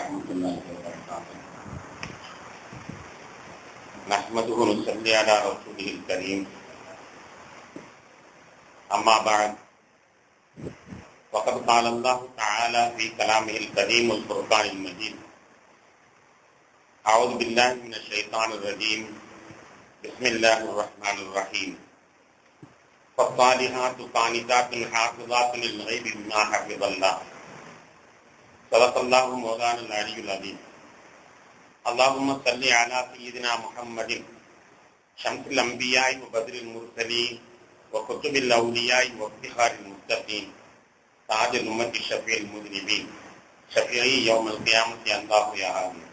ورحمة الله وبركاته. نحمده ونصلي على رسوله الكريم. أما بعد، فقد قال الله تعالى في كلامه الكريم والفرقان المجيد: أعوذ بالله من الشيطان الرجيم. بسم الله الرحمن الرحيم. فالصالحات قانتات حافظات للغيب بما حفظ الله. صدق الله مولانا العلي العظيم. اللهم صل على سيدنا محمد شمس الأنبياء وبدر المرسلين وكتب الأولياء وافتخار المتقين تاج الأمة الشفيع المذنبين شفيعي يوم القيامة الله يا عالم.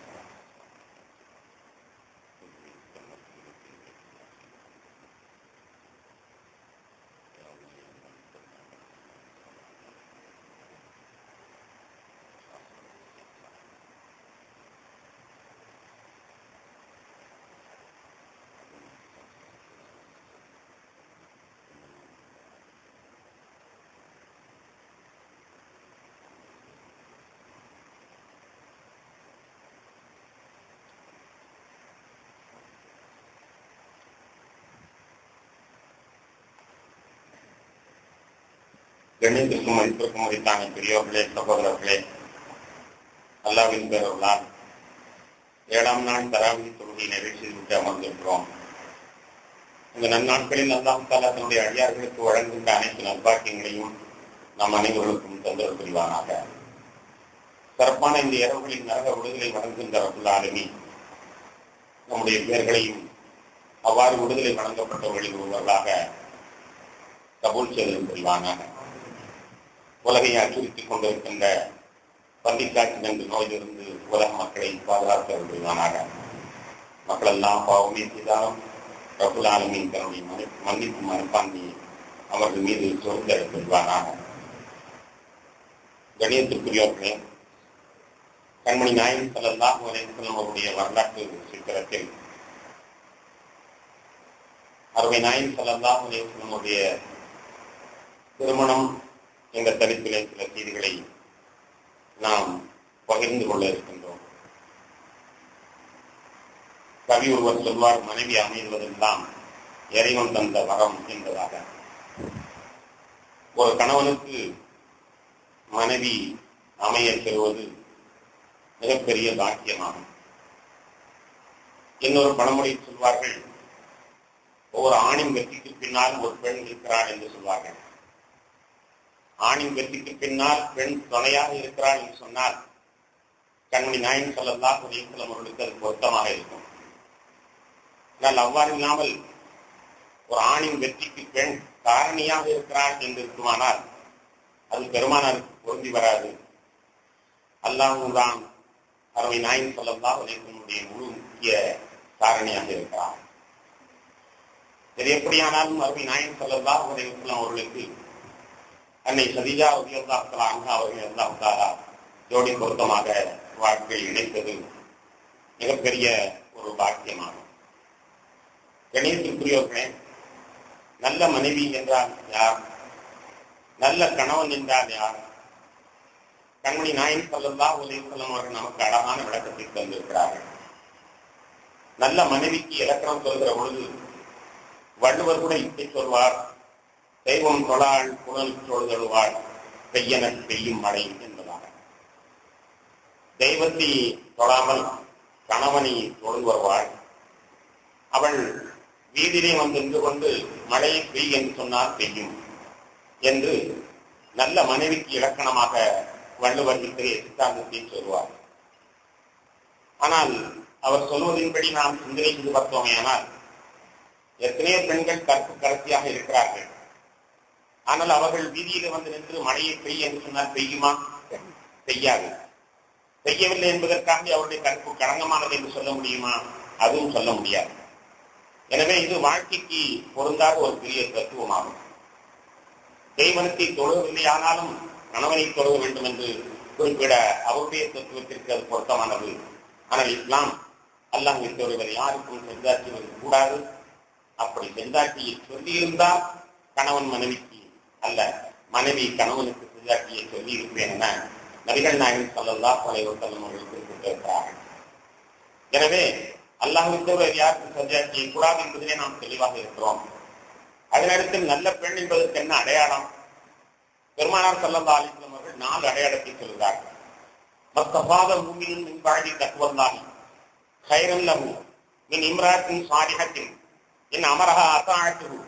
கண்ணியத்திற்கும் மதிப்பிற்கும் உரித்தான பெரியோர்களே, சகோதரர்களே, அல்லாஹ்வின் பேரருளால் 7ஆம் நாள் தராவீஹ் தொழுகையை நிறைவு செய்துவிட்டு அமர்ந்திருக்கிறோம். இந்த நன்னாட்களில் அல்லாஹ் தஆலா தன்னுடைய அடியார்களுக்கு வழங்குகின்ற அனைத்து நல்பாக்கியங்களையும் நம் அனைவர்களுக்கும் தொந்தரவு புரிவானாக. சிறப்பான இந்த இரவுகளின் நரக விடுதலை வழங்குகின்ற ரப்புல் ஆலமீன் நம்முடைய பேர்களையும் அவ்வாறு விடுதலை வழங்கப்பட்டவர்களில் ஒருவர்களாக கபூல் செய்து புரிவானாக. உலகை அச்சுறுத்திக் கொண்டிருக்கின்ற பன்றிக்காய்ச்சல் என்ற நோயிலிருந்து உலக மக்களை பாதுகாக்க புரிவானாக. மக்கள் எல்லாம் பாவமே செய்தாலும் ரப்புல் ஆலமீன் தன்னுடைய மன்னிப்பு மனப்பான்மையை அவர்கள் மீது சொந்த புரிவானாக. கணியத்திற்குரியவர்களே, கண்மணி நாயகம் ஸல்லல்லாஹு அலைஹி வஸல்லம் அவருடைய வரலாற்று சித்திரத்தில் அருமை நாயகம் ஸல்லல்லாஹு அலைஹி வஸல்லம் அவருடைய திருமணம் என்ற தலைப்பிலே சில செய்திகளை நாம் பகிர்ந்து கொள்ள இருக்கின்றோம். கவி ஒருவர் சொல்வார், மனைவி அமைவதெல்லாம் இறைவன் தந்த வரம் என்பதாக. ஒரு கணவனுக்கு மனைவி அமைய பெறுவது மிகப்பெரிய பாக்கியமாகும். இன்னொரு பழமொழி சொல்வார்கள், ஒவ்வொரு ஆணின் வெற்றிக்கு பின்னால் ஒரு பெண் இருக்கிறாள் என்று சொல்வார்கள். ஆணின் வெற்றிக்கு பின்னால் பெண் துணையாக இருக்கிறாள் என்று சொன்னால் கண்மணி நாயகம் ஸல்லல்லாஹு அலைஹி வஸல்லம் அவர்களுக்கு அது பொருத்தமாக இருக்கும். ஆனால் அவ்வாறு இல்லாமல் ஒரு ஆணின் வெற்றிக்கு பெண் காரணியாக இருக்கிறாள் என்று இருக்குமானால் அது பெருமானாருக்கு பொருந்தி வராது. அல்லாஹ்தான் அருமை நாயகம் ஸல்லல்லாஹு அலைஹி வஸல்லம் முழு முக்கிய காரணியாக இருக்கிறார். இது எப்படியானாலும் அருமை நாயகம் ஸல்லல்லாஹு அலைஹி வஸல்லம் அவர்களுக்கு அன்னை கதீஜா ரலியல்லாஹு தஆலா அன்ஹா அவர்கள் அல்லாஹ் தஆலா ஜோடி பொருத்தமாக வாழ்க்கையில் இணைத்தது மிகப்பெரிய ஒரு பாக்கியமாகும். கணியத்திற்குரியவர்களே, நல்ல மனைவி என்றால் யார்? நல்ல கணவன் என்றால் யார்? கண்மணி நாயகம் ஸல்லல்லாஹு அலைஹி வஸல்லம் அவர்கள் நமக்கு அழகான விளக்கத்தை தந்திருக்கிறார்கள். நல்ல மனைவிக்கு இலக்கணம் சொல்கிற பொழுது வள்ளுவர் கூட இப்படி சொல்வார், தெய்வம் தொழாள் புனல் தொழுதழுவாள் பெய்யன பெய்யும் மழை என்பதாக. தெய்வத்தை தொழாமல் கணவனை தொழுது வருவாள். அவள் வீதியிலே வந்து நின்று கொண்டு மழையை பெய் என்று சொன்னால் பெய்யும் என்று நல்ல மனைவிக்கு இலக்கணமாக வள்ளுவர் இத்தகைய சித்தாந்தத்தை சொல்வார். ஆனால் அவர் சொல்வதின்படி நாம் சிந்தனை செய்து பார்த்தோமேயானால் எத்தனையோ பெண்கள் கற்பு கடைசியாக இருக்கிறார்கள். ஆனால் அவர்கள் வீதியில வந்து நின்று மழையை பெய்ய என்று சொன்னால் பெய்யுமா? பெய்யாது. பெய்யவில்லை என்பதற்காக அவருடைய கற்பு களங்கமானது என்று சொல்ல முடியுமா? அதுவும் சொல்ல முடியாது. எனவே இது வாழ்க்கைக்கு பொருந்தாத ஒரு பெரிய தத்துவமாகும். தெய்வனத்தை தொழுவதில்லை, ஆனாலும் கணவனை தொழுக வேண்டும் என்று குறிப்பிட அவருடைய தத்துவத்திற்கு அது பொருத்தமானது. ஆனால் இஸ்லாம் அல்லாஹ் ஒருவர் யாருக்கும் செந்தாட்சி கூடாது. அப்படி செந்தாட்சியை சொல்லியிருந்தால் கணவன் மனைவிக்கு அல்ல, மனைவி கணவனுக்கு செந்தாட்சியை சொல்லி இருப்பேன் என நபிகள் நாயகம் ஸல்லல்லாஹு அலைஹி வஸல்லம் அவர்கள் குறிப்பிட்டிருக்கிறார்கள். எனவே அல்லாஹ்வுக்கு யாருக்கும் சஜ்ஜா செய்யக்கூடாது என்பதிலே நாம் தெளிவாக இருக்கிறோம். அதனடுத்து நல்ல பெண் என்பதற்கு என்ன அடையாளம்? பெருமானார் ஸல்லல்லாஹு அலைஹி வஸல்லம் அவர்கள் 4 அடையாளத்தை சொல்கிறார்கள். மஸ்தஃபாத முஃமினின் மின் பஅதி தக்வல்லாஹி கைரன் லஹு மின் இம்ராத்தின் சாலிஹத்தின் இன் அமரஹா அதாஅத்துஹு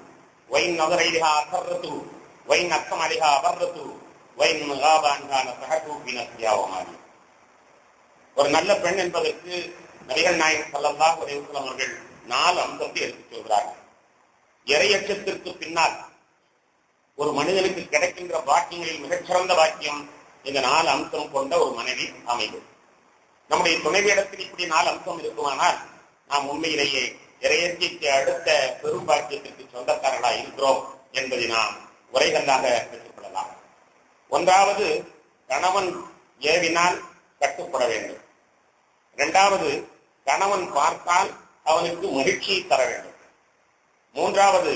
வ இன் நஸர இலைஹா அஸர்ரத்துஹு வ இன் அக்ஸம அலைஹா அபர்ரத்துஹு வ இன் காப அன்ஹா நஸஹத்துஹு பி நஃப்ஸிஹா வ மாலிஹா. ஒரு நல்ல பெண் என்பதற்கு நபிகள் நாயகம் ஸல்லல்லாஹு அலைஹி வஸல்லம் அவர்கள் 4 அம்சத்தை எடுத்துச் சொல்கிறார்கள். இறையச்சத்திற்கு பின்னால் ஒரு மனிதனுக்கு கிடைக்கின்ற பாக்கியங்களில் மிகச்சிறந்த பாக்கியம் இந்த 4 அம்சம் கொண்ட ஒரு மனைவி அமைவு. நம்முடைய துணைவியிடத்தில் இப்படி 4 அம்சம் இருக்குமானால் நாம் உண்மையிலேயே இறையச்சைக்கு அடுத்த பெரும் பாக்கியத்திற்கு சொந்தக்காரர்களாக இருக்கிறோம் என்பதை நாம் உரைகளாக பெற்றுக்கொள்ளலாம். ஒன்றாவது, கணவன் ஏவினால் கட்டுப்பட வேண்டும். 2வது, கணவன் பார்த்தால் அவனுக்கு மகிழ்ச்சியை தர வேண்டும். 3வது,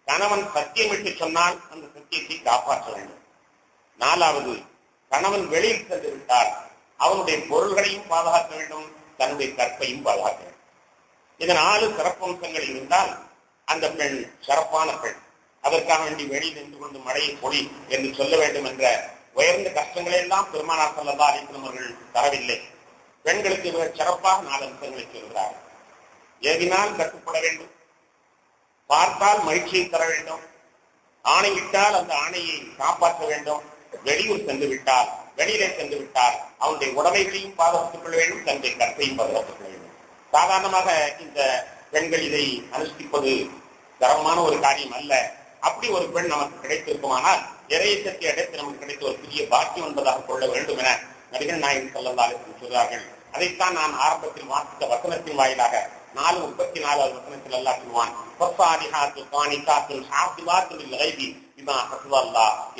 கணவன் சத்தியமிட்டு சொன்னால் அந்த சத்தியத்தை காப்பாற்ற வேண்டும். 4வது, கணவன் வெளியில் சென்று விட்டால் அவனுடைய பொருள்களையும் பாதுகாக்க வேண்டும், தன்னுடைய கற்பையும் பாதுகாக்க வேண்டும். இந்த 4 சிறப்பம்சங்கள் இருந்தால் அந்த பெண் சிறப்பான பெண். அதற்காக வேண்டி வெளியில் நின்று கொண்டு மழையை பொழி என்று சொல்ல வேண்டும் என்ற உயர்ந்த கஷ்டங்களை எல்லாம் பெருமானார் ஸல்லல்லாஹு அலைஹி வஸல்லம் அவர்கள் தரவில்லை. பெண்களுக்கு மிக சிறப்பாக 4 அம்சங்களை சொல்கிறார்கள். ஏவினால் கட்டுப்பட வேண்டும், பார்த்தால் மகிழ்ச்சியை தர வேண்டும், ஆணையிட்டால் அந்த ஆணையை காப்பாற்ற வேண்டும், வெளியூர் சென்று விட்டால் வெளியிலே சென்று விட்டால் அவனுடைய உடைமைகளையும் பாதுகாத்துக் கொள்ள வேண்டும், தன்னுடைய கற்பையும் பாதுகாத்துக் கொள்ள வேண்டும். சாதாரணமாக இந்த பெண்கள் இதை அனுஷ்டிப்பது தரமான ஒரு காரியம் அல்ல. அப்படி ஒரு பெண் நமக்கு கிடைத்திருக்குமானால் இறையச்சத்தை அடைத்து நமக்கு கிடைத்த ஒரு பெரிய பாக்கியம் என்பதாக கொள்ள வேண்டும் என நபிகள் நாயகம் ஸல்லல்லாஹு அலைஹி வஸல்லம் சொல்கிறார்கள். அதைத்தான் நான் ஆரம்பத்தில் வாசித்த வசனத்தின் வாயிலாக 4:34 வசனத்தில் அல்லாஹ் சொல்வான்,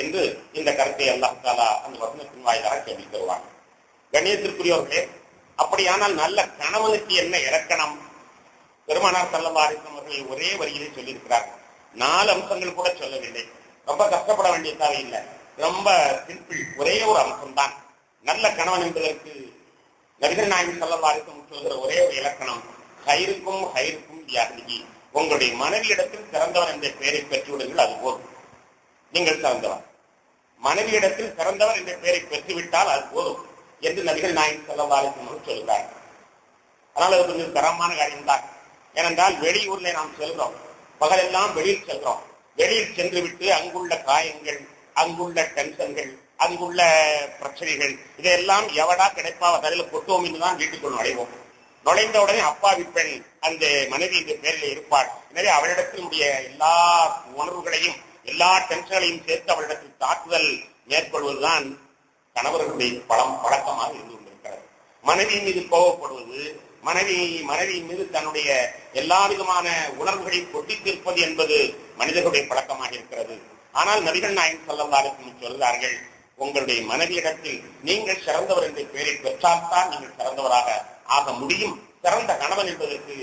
என்று இந்த கருத்தை அல்லாஹ் தஆலா அந்த வசனத்தின் வாயிலாக சொல்லி தருவான். கண்ணியத்திற்குரியவர்களே, அப்படியானால் நல்ல கணவனுக்கு என்ன இலக்கணம்? பெருமானார் ஸல்லல்லாஹு அலைஹி வஸல்லம் அவர்கள் ஒரே வரியிலே சொல்லியிருக்கிறார்கள். 4 அம்சங்கள் கூட சொல்லவில்லை. ரொம்ப கஷ்டப்பட வேண்டிய தேவையில்லை. ரொம்ப சிம்பிள், ஒரே ஒரு அம்சம் தான். நல்ல கணவன் என்பதற்கு நபிகள் நாயகம் ஸல்லல்லாஹு அலைஹி வஸல்லம் சொல்கிற ஒரே ஒரு இலக்கணம், ஹைருக்கும் ஹைருக்கும் பிஅஹ்லிஹி. உங்களுடைய மனைவியிடத்தில் சிறந்தவர் என்ற பெயரை பெற்றுவிடுங்கள், அது போதும். நீங்கள் சிறந்தவர். மனைவியிடத்தில் சிறந்தவர் என்ற பெயரை பெற்றுவிட்டால் அது போதும் என்று நபிகள் நாயகம் ஸல்லல்லாஹு அலைஹி வஸல்லம் சொல்கிறார். அதனால அது கொஞ்சம் தரமான காரியம்தான். ஏனென்றால் வெளியூர்ல நாம் செல்கிறோம், பகலெல்லாம் வெளியில் செல்கிறோம். வெளியில் சென்று விட்டு அங்குள்ள காயங்கள், அங்குள்ள டென்ஷன்கள், அங்குள்ள பிரச்சனைகள் இதையெல்லாம் எவடா கிடைப்பாவ தலையில கொட்டுவோம் என்றுதான் வீட்டுக்குள் நுழைவோம். நுழைந்த உடனே அப்பாவி பெண் அந்த மனைவி இந்த பேரில் இருப்பாள். எனவே அவளிடத்தினுடைய எல்லா உணர்வுகளையும் எல்லா டென்ஷன்களையும் சேர்த்து அவளிடத்தில் தாக்குதல் மேற்கொள்வதுதான் கணவர்களுடைய பழக்கமாக இருந்து கொண்டிருக்கிறது. மனைவியின் மீது கோபப்படுவது, மனைவியின் மீது தன்னுடைய எல்லா விதமான உணர்வுகளையும் கொட்டி தீர்ப்பது என்பது மனிதர்களுடைய பழக்கமாக இருக்கிறது. ஆனால் நபிகள் நாயகம் ஸல்லல்லாஹு அலைஹி வஸல்லம் சொல்கிறார்கள், உங்களுடைய மனைவியிடத்தில் நீங்கள் சிறந்தவர் என்ற பெயரை பெற்றால்தான் நீங்கள் சிறந்தவராக ஆக முடியும். சிறந்த கணவன் என்பதற்கு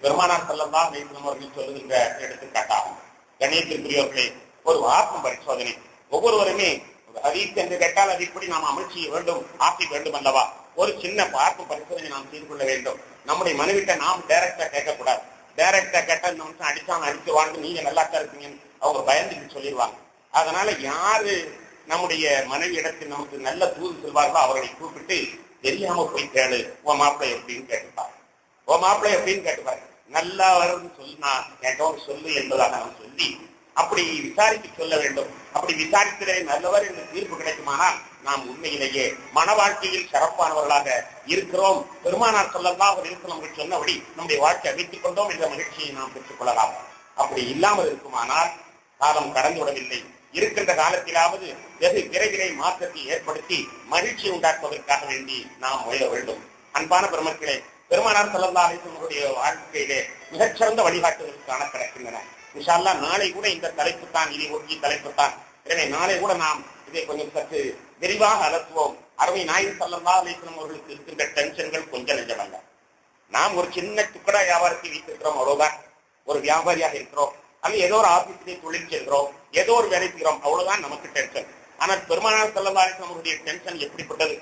பெருமானார் ஸல்லல்லாஹு அலைஹி வஸல்லம் அவர்கள் சொல்லுகின்ற எடுத்துக்காட்டாகும். கண்ணியத்திற்குரியவர்களே, ஒரு ஆத்ம பரிசோதனை. ஒவ்வொருவருமே ஒரு ஹதீஸ் என்று கேட்டால் அது இப்படி நாம் அமல் செய்ய வேண்டும், ஆக்கி வேண்டும் அல்லவா? ஒரு சின்ன ஆத்ம பரிசோதனை நாம் செய்து கொள்ள வேண்டும். நம்முடைய மனைவிட்ட நாம் டைரக்டா கேட்கக்கூடாது. டைரக்டா கேட்டா இந்த நிமிஷம் அடிச்சாங்க அடிச்சு வாங்க, நீங்க நல்லா தான் இருப்பீங்கன்னு அவங்க பயந்துட்டு சொல்லிடுவாங்க. அதனால யாரு நம்முடைய மனைவி இடத்தில் நமக்கு நல்ல தூது சொல்வார்களோ அவர்களை கூப்பிட்டு தெரியாம போய் கேளு, உன் மாப்பிள்ளை எப்படின்னு கேட்டுப்பாரு. உன் மாப்பிள்ளை எப்படின்னு கேட்டுப்பாரு. நல்லா வரும்னு சொன்னா கேட்டவங்க சொல்லு என்பதாக நாம் சொல்லி அப்படி விசாரித்து சொல்ல வேண்டும். அப்படி விசாரித்தே நல்லவர் என்று தீர்ப்பு கிடைக்குமானால் நாம் உண்மையிலேயே மன வாழ்க்கையில் சிறப்பானவர்களாக இருக்கிறோம். பெருமானார் ஸல்லல்லாஹு அலைஹி வஸல்லம் சொன்னபடி நம்முடைய வாழ்க்கை அமைத்துக் கொண்டோம் என்ற மகிழ்ச்சியை நாம் பெற்றுக் கொள்ளலாம். அப்படி இல்லாமல் இருக்குமானால் காலம் கடந்து விடவில்லை. இருக்கின்ற காலத்திலாவது வெகு விரைவிலே மாற்றத்தை ஏற்படுத்தி மகிழ்ச்சி உண்டாக்குவதற்காக வேண்டி நாம் முயல வேண்டும். அன்பான பெருமக்களே, பெருமானார் ஸல்லல்லாஹு அலைஹி வஸல்லம் வாழ்க்கையிலே மிகச்சிறந்த வழிகாட்டுதல் காண கிடக்கின்றன. இன்ஷா அல்லாஹ் நாளை கூட இந்த தலைப்பு தான், இதை ஒட்டிய தலைப்பு தான். எனவே நாளை கூட நாம் இதை கொஞ்சம் சற்று விரிவாக அலசுவோம். அருமை நாயகம் ஸல்லல்லாஹு அலைஹி வஸல்லம் அவர்களுக்கு இருக்கின்ற டென்ஷன்கள் கொஞ்சம் நெஞ்சமல்ல. நாம் ஒரு சின்ன துக்கடா வியாபாரத்தை வைத்திருக்கிறோம், அவ்வளவுதான். ஒரு வியாபாரியாக இருக்கிறோம், அல்லது ஏதோ ஒரு ஆபீஸிலே தொழில் செய்கிறோம், ஏதோ ஒரு வேலை செய்கிறோம், அவ்வளவுதான் நமக்கு டென்ஷன். ஆனால் பெருமானார் ஸல்லல்லாஹு அலைஹி வஸல்லம் அவருடைய டென்ஷன் எப்படிப்பட்டது?